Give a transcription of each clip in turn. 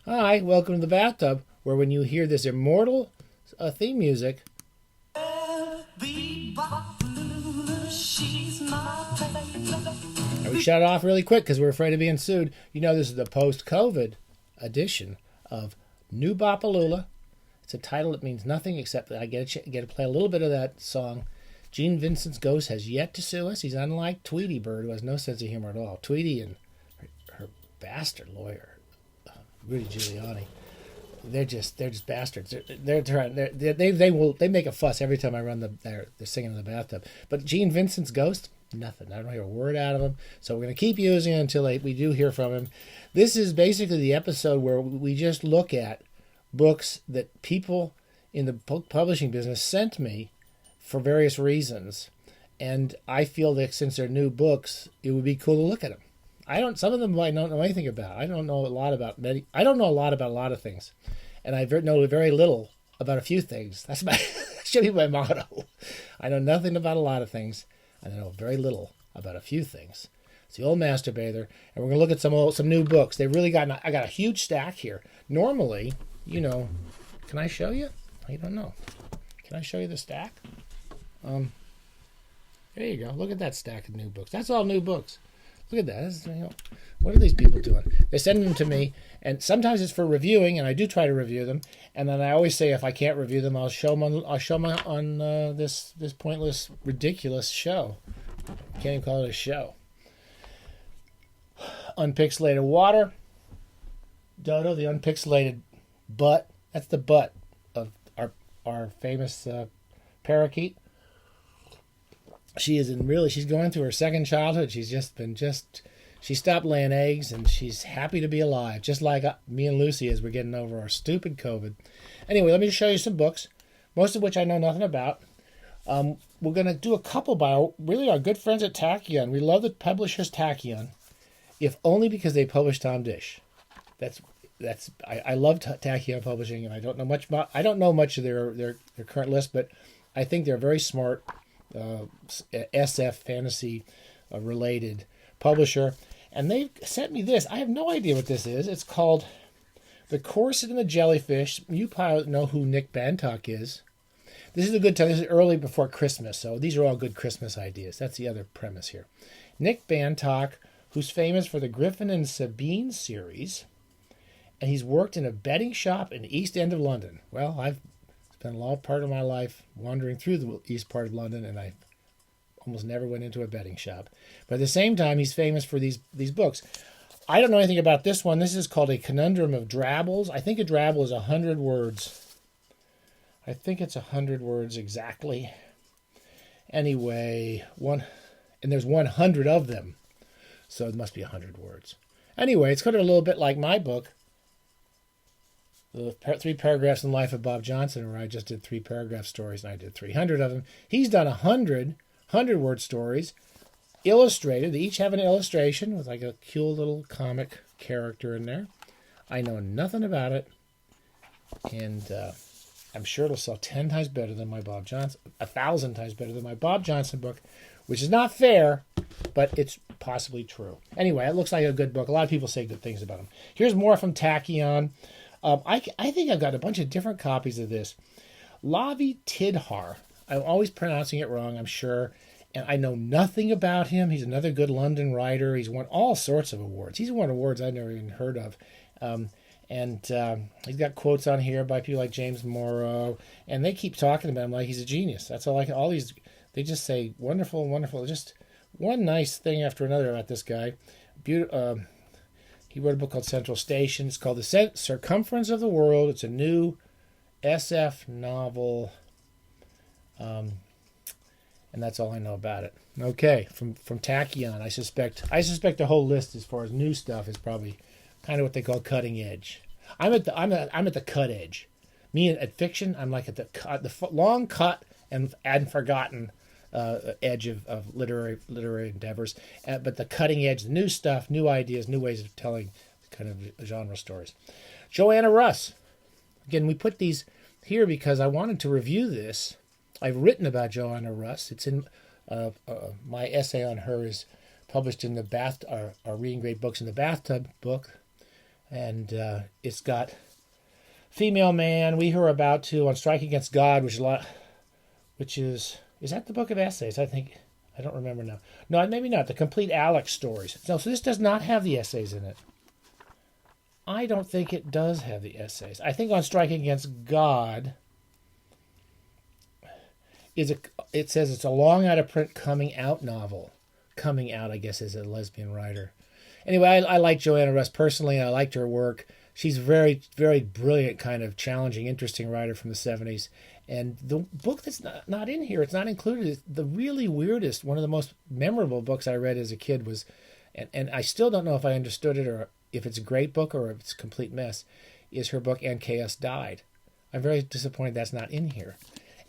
Hi, welcome to the Bathtub, where when you hear this immortal theme music, and we shut it off really quick because we're afraid of being sued. You know, this is the post-COVID edition of New-Bop-A-Lula. It's a title that means nothing except that I get to play a little bit of that song. Gene Vincent's ghost has yet to sue us. He's unlike Tweety Bird, who has no sense of humor at all. Tweety and her bastard lawyer, Rudy Giuliani, they're just bastards. They make a fuss every time I run they're singing in the bathtub. But Gene Vincent's ghost, nothing. I don't hear a word out of him. So we're going to keep using it until we do hear from him. This is basically the episode where we just look at books that people in the book publishing business sent me for various reasons, and I feel that since they're new books, it would be cool to look at them. Some of them I don't know anything about. I don't know a lot about I don't know a lot about a lot of things, and I know very little about a few things. That should be my motto. I know nothing about a lot of things, and I know very little about a few things. It's the old masturbator, and we're gonna look at some new books. I got a huge stack here. Normally, can I show you? I don't know. Can I show you the stack? There you go. Look at that stack of new books. That's all new books. Look at that. What are these people doing? They send them to me, and sometimes it's for reviewing, and I do try to review them. And then I always say if I can't review them, I'll show them on this pointless, ridiculous show. Can't even call it a show. Unpixelated Water. Dodo, the unpixelated butt. That's the butt of our famous parakeet. She's going through her second childhood. She stopped laying eggs, and she's happy to be alive, just like me and Lucy as we're getting over our stupid COVID. Anyway, let me show you some books, most of which I know nothing about. We're going to do a couple by our good friends at Tachyon. We love the publishers Tachyon, if only because they publish Tom Dish. I love Tachyon Publishing, and I don't know much of their current list, but I think they're very smart. SF fantasy related publisher, and they sent me this. I have no idea what this is. It's called The Corset and the Jellyfish. You probably know who Nick Bantock is. This is a good time. This is early before Christmas, so these are all good Christmas ideas. That's the other premise here. Nick Bantock, who's famous for the Griffin and Sabine series, and he's worked in a betting shop in the East End of London. Well, I've spent a long part of my life wandering through the east part of London, and I almost never went into a betting shop. But at the same time, he's famous for these books. I don't know anything about this one. This is called A Conundrum of Drabbles. I think a drabble is 100 words. I think it's 100 words exactly. Anyway, and there's 100 of them, so it must be 100 words. Anyway, it's kind of a little bit like my book, the 3 paragraphs in the life of Bob Johnson, where I just did 3 paragraph stories, and I did 300 of them. He's done 100-word stories, illustrated. They each have an illustration with like a cute little comic character in there. I know nothing about it, and I'm sure it'll sell 10 times better than my Bob Johnson, 1,000 times better than my Bob Johnson book, which is not fair, but it's possibly true. Anyway, it looks like a good book. A lot of people say good things about him. Here's more from Tachyon. I think I've got a bunch of different copies of this. Lavi Tidhar. I'm always pronouncing it wrong, I'm sure. And I know nothing about him. He's another good London writer. He's won all sorts of awards. He's won awards I've never even heard of. He's got quotes on here by people like James Morrow. And they keep talking about him like he's a genius. That's all they just say wonderful, wonderful. Just one nice thing after another about this guy. He wrote a book called Central Station. It's called The Circumference of the World. It's a new SF novel. And that's all I know about it. Okay, from Tachyon, I suspect the whole list as far as new stuff is probably kind of what they call cutting edge. I'm at the cut edge. Me at fiction, I'm like at the long cut and forgotten edge of literary endeavors, but the cutting edge, the new stuff, new ideas, new ways of telling kind of genre stories. Joanna Russ. Again, we put these here because I wanted to review this. I've written about Joanna Russ. It's in my essay on her is published in the Reading Great Books in the Bathtub book. And it's got Female Man, We Who Are About To, On Strike Against God, which is that the book of essays? I think, I don't remember now. No, maybe not. The Complete Alex Stories. No, so this does not have the essays in it. I don't think it does have the essays. I think On Striking Against God it says it's a long out of print coming out novel. Coming out, I guess, as a lesbian writer. Anyway, I like Joanna Russ personally, and I liked her work. She's a very, very brilliant, kind of challenging, interesting writer from the 70s. And the book that's not in here, it's not included, is the really weirdest, one of the most memorable books I read as a kid was, and I still don't know if I understood it or if it's a great book or if it's a complete mess, is her book And Chaos Died. I'm very disappointed that's not in here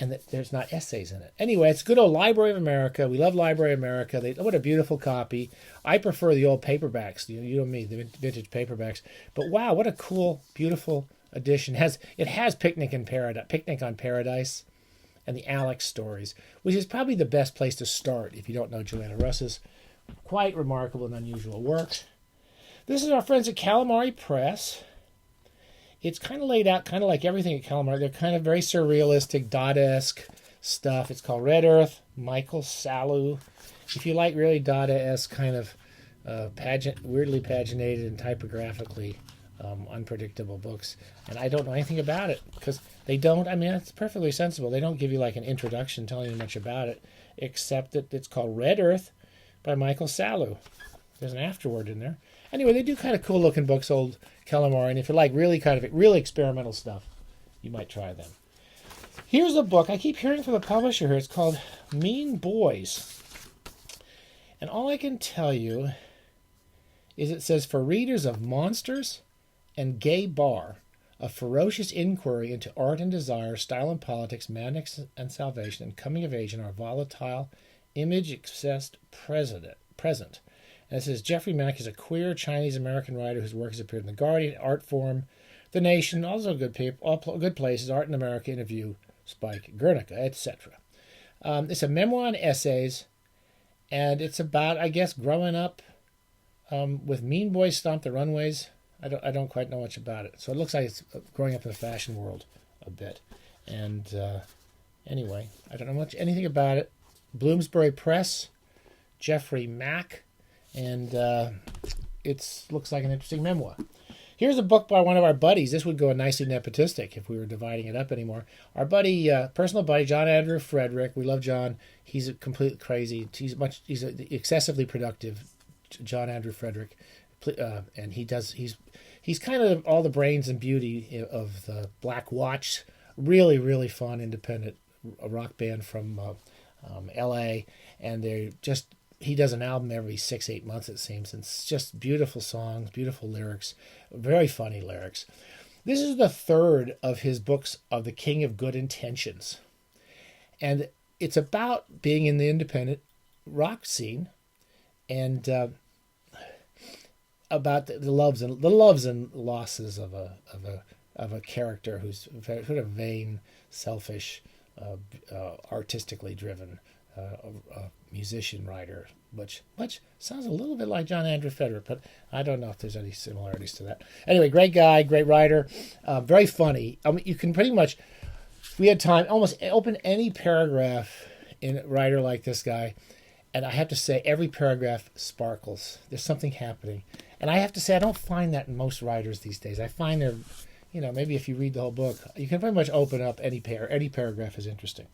and that there's not essays in it. Anyway, it's good old Library of America. We love Library of America. What a beautiful copy. I prefer the old paperbacks, you and me, the vintage paperbacks. But wow, what a cool, beautiful edition. It has Picnic on Paradise and the Alex Stories, which is probably the best place to start if you don't know Joanna Russ's quite remarkable and unusual work. This is our friends at Calamari Press. It's kind of laid out kind of like everything at Calamari. They're kind of very surrealistic, Dada-esque stuff. It's called Red Earth, Michael Salu. If you like really Dada-esque kind of weirdly paginated and typographically unpredictable books, and I don't know anything about it because they don't, I mean, it's perfectly sensible. They don't give you like an introduction telling you much about it, except that it's called Red Earth by Michael Salu. There's an afterword in there. Anyway, they do kind of cool looking books, old Calamari, and if you like really kind of really experimental stuff, you might try them. Here's a book I keep hearing from the publisher here. It's called Mean Boys. And all I can tell you is it says, for readers of Monsters and Gay Bar, a ferocious inquiry into art and desire, style and politics, madness and salvation, and coming of age in our volatile, image-obsessed present. And it says, Jeffrey Mack is a queer Chinese-American writer whose work has appeared in The Guardian, Artforum, The Nation, also good places, Art in America, Interview, Spike, Guernica, etc. It's a memoir and essays, and it's about, I guess, growing up with Mean Boys Stomp the Runways. I don't quite know much about it. So it looks like it's growing up in the fashion world a bit. And anyway, I don't know anything about it. Bloomsbury Press, Jeffrey Mack, and it looks like an interesting memoir. Here's a book by one of our buddies. This would go nicely nepotistic if we were dividing it up anymore. Our buddy, personal buddy, John Andrew Frederick. We love John. He's a complete crazy. He's excessively productive. John Andrew Frederick, and he's kind of all the brains and beauty of the Black Watch. Really, really fun independent rock band from L.A. And he does an album every 6-8 months, it seems. And it's just beautiful songs, beautiful lyrics, very funny lyrics. This is the third of his books of The King of Good Intentions. And it's about being in the independent rock scene and about the loves and losses of a character who's sort of vain, selfish, artistically driven musician writer, which sounds a little bit like John Andrew Frederick, but I don't know if there's any similarities to that. Anyway, great guy, great writer, very funny. I mean, you can pretty much, if we had time, almost open any paragraph in a writer like this guy, and I have to say every paragraph sparkles. There's something happening. And I have to say I don't find that in most writers these days. I find they're, maybe if you read the whole book, you can pretty much open up any paragraph is interesting.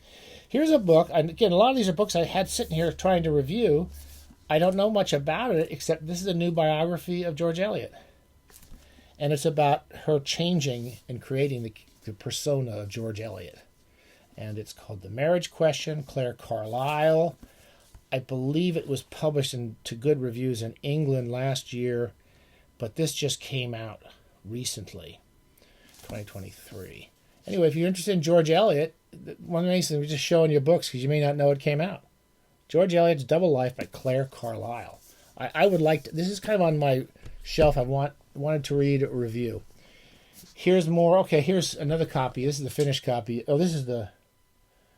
Here's a book, and again, a lot of these are books I had sitting here trying to review. I don't know much about it, except this is a new biography of George Eliot. And it's about her changing and creating the persona of George Eliot. And it's called The Marriage Question, Claire Carlyle. I believe it was published to good reviews in England last year, but this just came out recently, 2023. Anyway, if you're interested in George Eliot, one of the nice things is just showing you books because you may not know it came out. George Eliot's Double Life by Claire Carlyle. I would like to, this is kind of on my shelf. I wanted to read a review. Here's more. Okay, here's another copy. This is the finished copy. Oh, this is the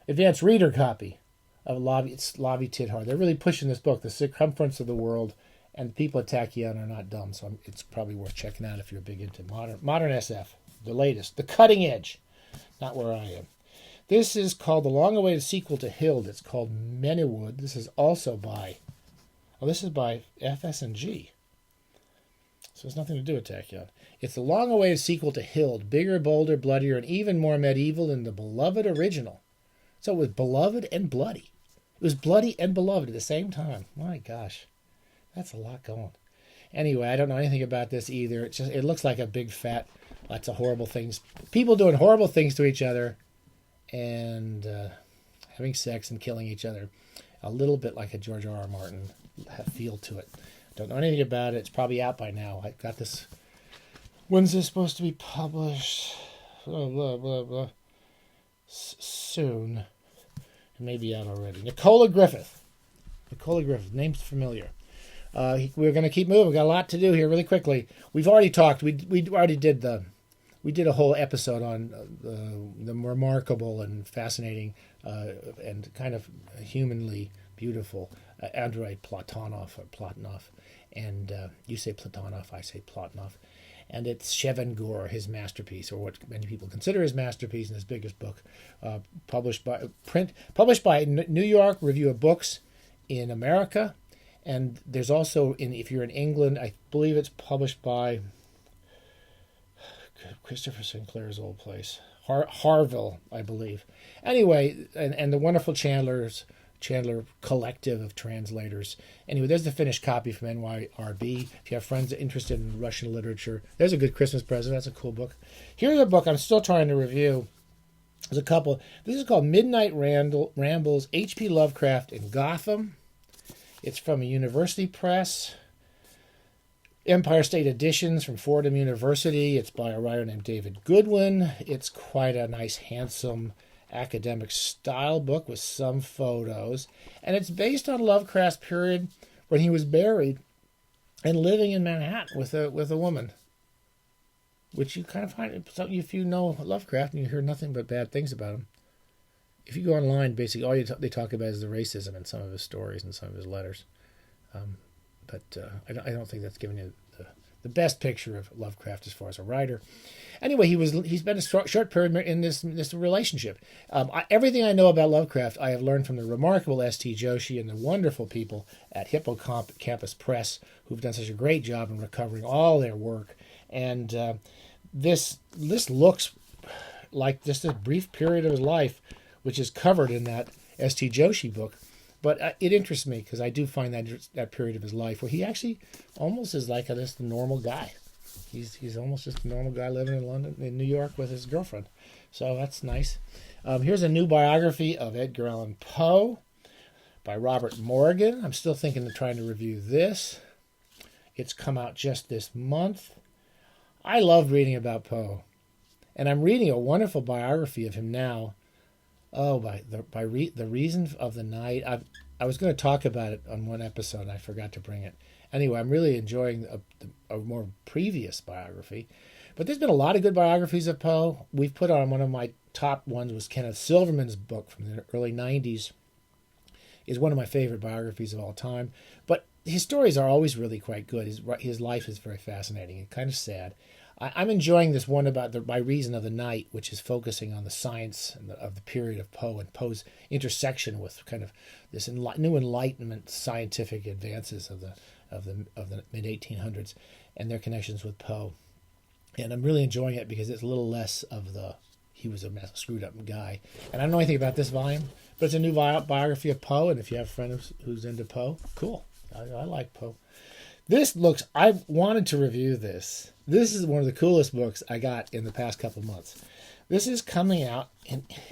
advanced reader copy of Lavi Tidhar. They're really pushing this book, The Circumference of the World, And the people at Tachyon are not dumb, so it's probably worth checking out if you're big into modern SF, the latest, the cutting edge. Not where I am. This is called the long-awaited sequel to Hild. It's called Mennywood. This is also by, this is by FS&G. So it's nothing to do with Tachyon. It's the long-awaited sequel to Hild, bigger, bolder, bloodier, and even more medieval than the beloved original. So it was beloved and bloody. It was bloody and beloved at the same time. My gosh, that's a lot going. Anyway, I don't know anything about this either. It looks like a big fat, lots of horrible things. People doing horrible things to each other and having sex and killing each other. A little bit like a George R.R. Martin feel to it. Don't know anything about it. It's probably out by now. I got this. When's this supposed to be published? Blah, blah, blah, blah. Soon. It may be out already. Nicola Griffith. Nicola Griffith. Name's familiar. We're going to keep moving. We've got a lot to do here really quickly. We've already talked. We already did a whole episode on the remarkable and fascinating and kind of humanly beautiful Andrei Platonov, and you say Platonov, I say Platonov, and it's Shevengor, his masterpiece, or what many people consider his masterpiece, and his biggest book, published by New York Review of Books in America, and there's also if you're in England, I believe it's published by Christopher Sinclair's old place, Harville, I believe. Anyway, and the wonderful Chandler collective of translators. Anyway, there's the finished copy from NYRB. If you have friends interested in Russian literature, there's a good Christmas present. That's a cool book. Here's a book I'm still trying to review. There's a couple. This is called Midnight Rambles, H.P. Lovecraft in Gotham. It's from a university press. Empire State Editions from Fordham University. It's by a writer named David Goodwin. It's quite a nice, handsome, academic style book with some photos. And it's based on Lovecraft's period when he was buried and living in Manhattan with a woman. Which you kind of find, if you know Lovecraft and you hear nothing but bad things about him. If you go online, basically all they talk about is the racism in some of his stories and some of his letters. But I don't think that's giving you the best picture of Lovecraft as far as a writer. Anyway, he's been a short period in this relationship. Everything I know about Lovecraft, I have learned from the remarkable S.T. Joshi and the wonderful people at Hippocampus Press, who've done such a great job in recovering all their work. And this looks like just a brief period of his life, which is covered in that S.T. Joshi book. But it interests me because I do find that period of his life where he actually almost is like just a normal guy. He's almost just a normal guy living in New York with his girlfriend. So that's nice. Here's a new biography of Edgar Allan Poe by Robert Morgan. I'm still thinking of trying to review this. It's come out just this month. I love reading about Poe. And I'm reading a wonderful biography of him now. Oh, by the Reason of the Night. I was going to talk about it on one episode, and I forgot to bring it. Anyway, I'm really enjoying a more previous biography. But there's been a lot of good biographies of Poe. We've put on one of my top ones was Kenneth Silverman's book from the early 90s. Is one of my favorite biographies of all time. But his stories are always really quite good. His life is very fascinating and kind of sad. I'm enjoying this one about By Reason of the Night, which is focusing on the science of the period of Poe and Poe's intersection with kind of this new Enlightenment scientific advances of the mid 1800s and their connections with Poe. And I'm really enjoying it because it's a little less of he was a screwed up guy. And I don't know anything about this volume, but it's a new biography of Poe. And if you have a friend who's into Poe, cool. I like Poe. I wanted to review this. This is one of the coolest books I got in the past couple months. This is coming out,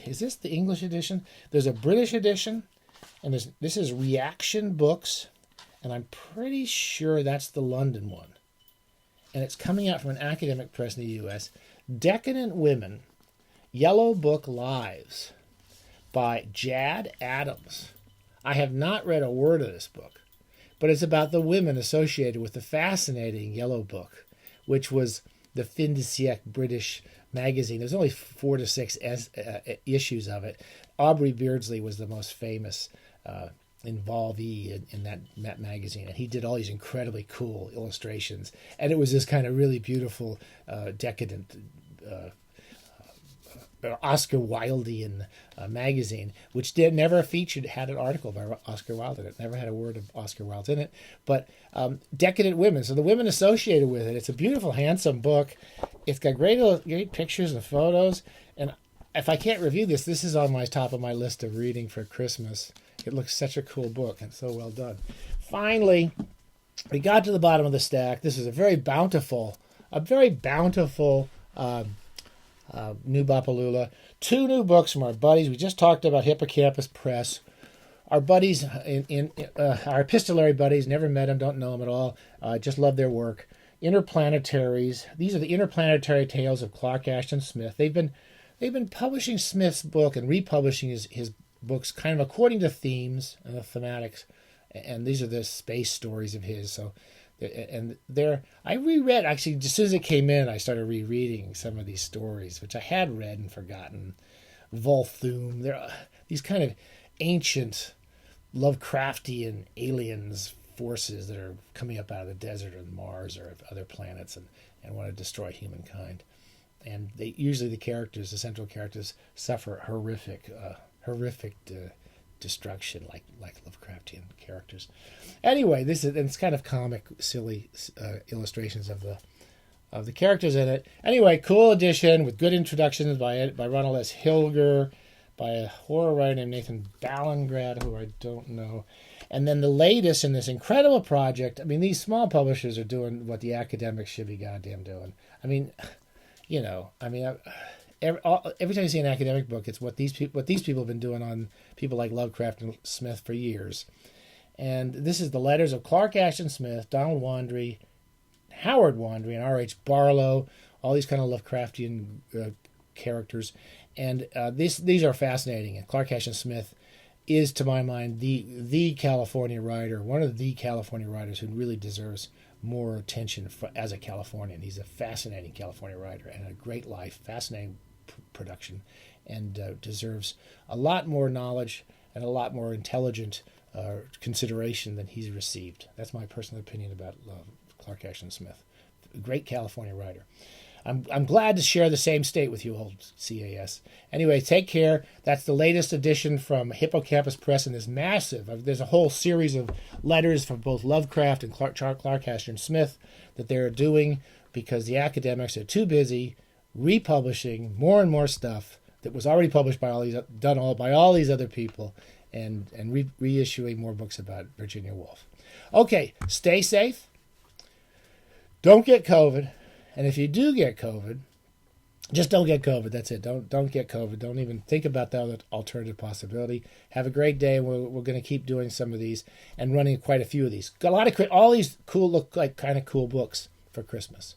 is this the English edition? There's a British edition, and this is Reaction Books, and I'm pretty sure that's the London one. And it's coming out from an academic press in the U.S. Decadent Women, Yellow Book Lives by Jad Adams. I have not read a word of this book, but it's about the women associated with the fascinating Yellow Book, which was the fin de siècle British magazine. There's only 4 to 6 issues of it. Aubrey Beardsley was the most famous involvee in that magazine, and he did all these incredibly cool illustrations, and it was this kind of really beautiful, decadent, Oscar Wildean magazine, which never had an article by Oscar Wilde in it. Never had a word of Oscar Wilde in it, but decadent women. So the women associated with it. It's a beautiful, handsome book. It's got great pictures and photos. And if I can't review this, this is on my top of my list of reading for Christmas. It looks such a cool book and so well done. Finally, we got to the bottom of the stack. This is a very bountiful New-Bop-A-Lula. 2 new books from our buddies. We just talked about Hippocampus Press. Our buddies, our epistolary buddies, never met them, don't know them at all. Just love their work. Interplanetaries. These are the interplanetary tales of Clark Ashton Smith. They've been publishing Smith's book and republishing his books kind of according to themes and the thematics. And these are the space stories of his. So, I reread, actually, just as soon as it came in, I started rereading some of these stories, which I had read and forgotten. Volthoom. They're these kind of ancient Lovecraftian aliens forces that are coming up out of the desert of Mars or other planets and want to destroy humankind. And usually the central characters, suffer horrific destruction like Lovecraftian characters. Anyway, it's kind of comic, silly illustrations of the characters in it. Anyway, cool edition with good introductions by Ronald S. Hilger, by a horror writer named Nathan Ballingrad, who I don't know. And then the latest in this incredible project. I mean, these small publishers are doing what the academics should be goddamn doing. I mean, every time you see an academic book, it's what these people have been doing on people like Lovecraft and Smith for years. And this is the letters of Clark Ashton Smith, Donald Wandry, Howard Wandry, and R.H. Barlow, all these kind of Lovecraftian characters. And these are fascinating. And Clark Ashton Smith is, to my mind, the California writer, one of the California writers who really deserves more attention as a Californian. He's a fascinating California writer and a great life, fascinating production, and deserves a lot more knowledge and a lot more intelligent consideration than he's received. That's my personal opinion about Clark Ashton Smith. A great California writer. I'm glad to share the same state with you, old CAS. Anyway, take care. That's the latest edition from Hippocampus Press, and there's a whole series of letters from both Lovecraft and Clark Ashton Smith that they're doing because the academics are too busy republishing more and more stuff that was already published by all these other people, and reissuing more books about Virginia Woolf. Okay, stay safe. Don't get COVID. And if you do get COVID, just don't get COVID. That's it. Don't get COVID. Don't even think about that alternative possibility. Have a great day. We're going to keep doing some of these and running quite a few of these. Got all these look like kind of cool books for Christmas.